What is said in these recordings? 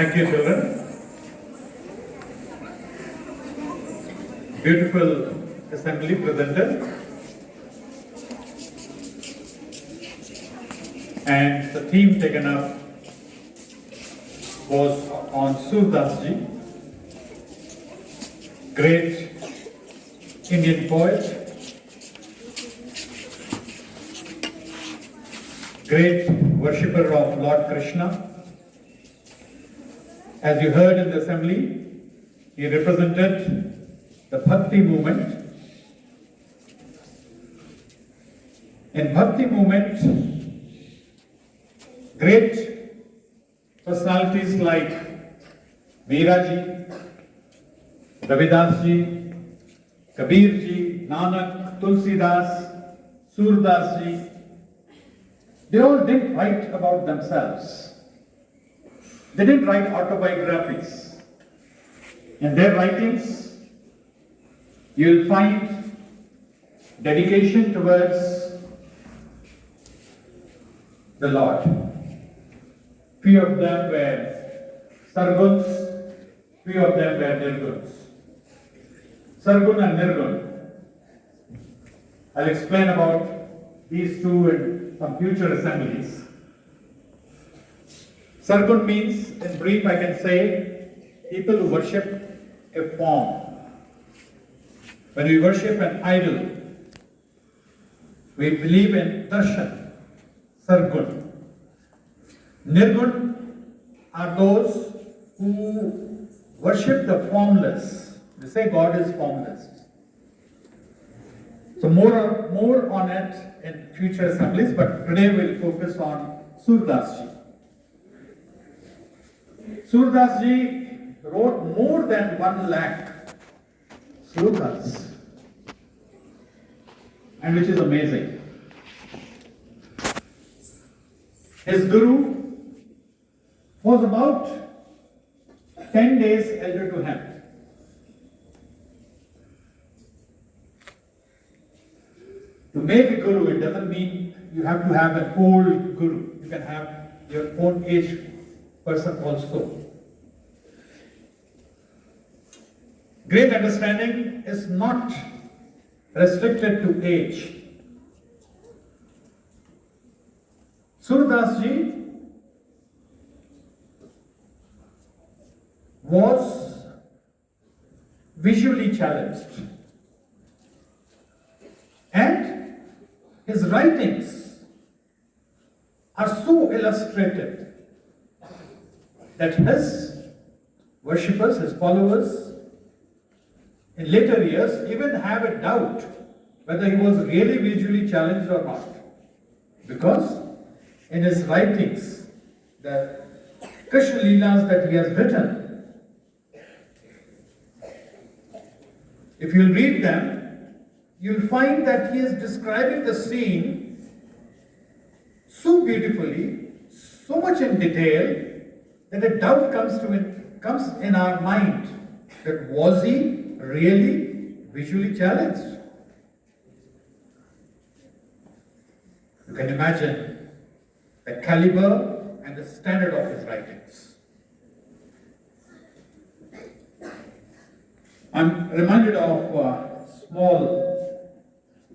Thank you, children. Beautiful assembly presented. And the theme taken up was on Soordas ji, great Indian poet, great worshipper of Lord Krishna. As you heard in the assembly, he represented the Bhakti movement. In Bhakti movement, great personalities like Veeraji, Ravidas ji, Kabir ji, Nanak, Tulsidas, Soordas ji, they all didn't write about themselves. They didn't write autobiographies. In their writings, you'll find dedication towards the Lord. Few of them were Sarguns, few of them were Nirguns. Sargun and Nirgun. I'll explain about these two in some future assemblies. Sargun means, in brief, I can say, people who worship a form. When we worship an idol, we believe in darshan, sargun. Nirgun are those who worship the formless. They say God is formless. So more on it in future assemblies, but today we'll focus on Soordas ji. Soordas ji wrote more than 1 lakh slokas, and which is amazing. His guru was about 10 days elder to him. To make a guru, it doesn't mean you have to have an old guru. You can have your own age person also. Great understanding is not restricted to age. Soordas ji was visually challenged, and his writings are so illustrative that his worshippers, his followers, in later years even have a doubt whether he was really visually challenged or not. Because in his writings, the Krishn Leelas that he has written, if you'll read them, you'll find that he is describing the scene so beautifully, so much in detail, that a doubt comes in our mind that was he really visually challenged? You can imagine the caliber and the standard of his writings. I'm reminded of a small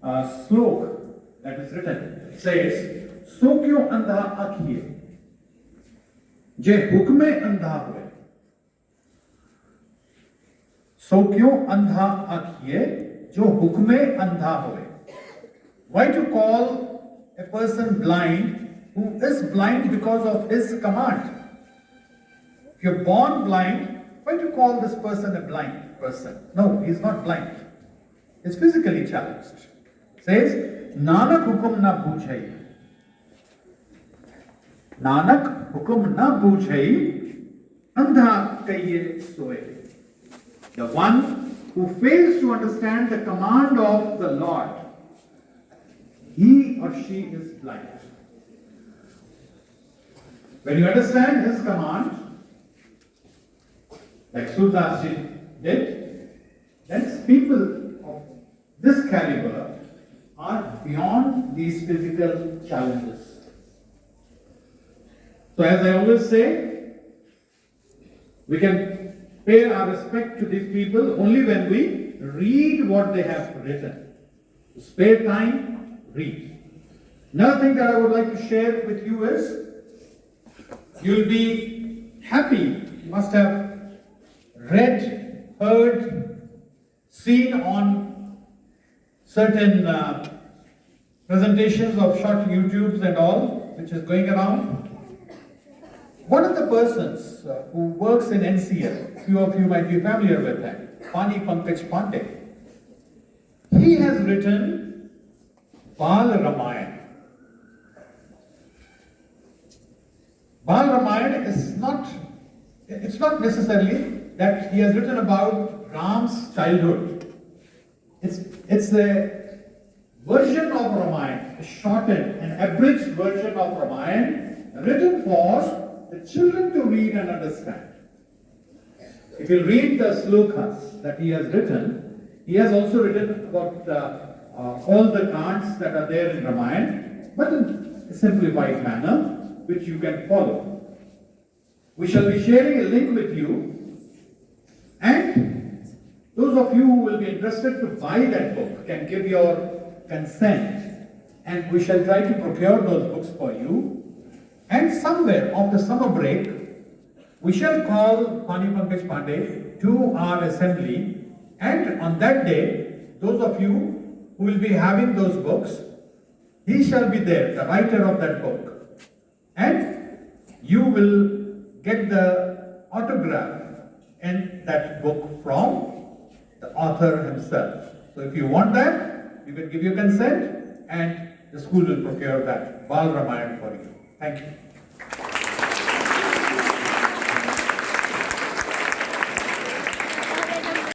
slok that is written. It says, "So kyo andha akhiye, je hukme andha hue." So क्यों अंधा आँखिए जो हुक्मे अंधा होए? Why to call a person blind who is blind because of his command? If you're born blind, why to call this person a blind person? No, he's not blind. He's physically challenged. Says, Nanak hukum na bujhai. Nanak hukum na bujhai, andha kaiye soe. The one who fails to understand the command of the Lord, he or she is blind. When you understand his command, like Soordas ji did, then people of this caliber are beyond these physical challenges. So as I always say, We can pay our respect to these people only when we read what they have written. Spare time, read. Another thing that I would like to share with you is, you'll be happy, you must have read, heard, seen on certain presentations of short YouTubes and all, which is going around. One of the persons who works in NCL, few of you might be familiar with him, Pani Pankaj Pandey. He has written Bal Ramayana. Bal Ramayana is not, it's not necessarily that he has written about Ram's childhood. It's a version of Ramayana, a shortened, an abridged version of Ramayana, written for the children to read and understand. If you read the slokas that he has written, he has also written about all the kands that are there in Ramayana, but in a simplified manner, which you can follow. We shall be sharing a link with you, and those of you who will be interested to buy that book can give your consent, and we shall try to procure those books for you. And somewhere after summer break, we shall call Pani Pankaj Pandey to our assembly, and on that day, those of you who will be having those books, he shall be there, the writer of that book. And you will get the autograph in that book from the author himself. So if you want that, you can give your consent and the school will procure that Bal Ramayana for you. Thank you.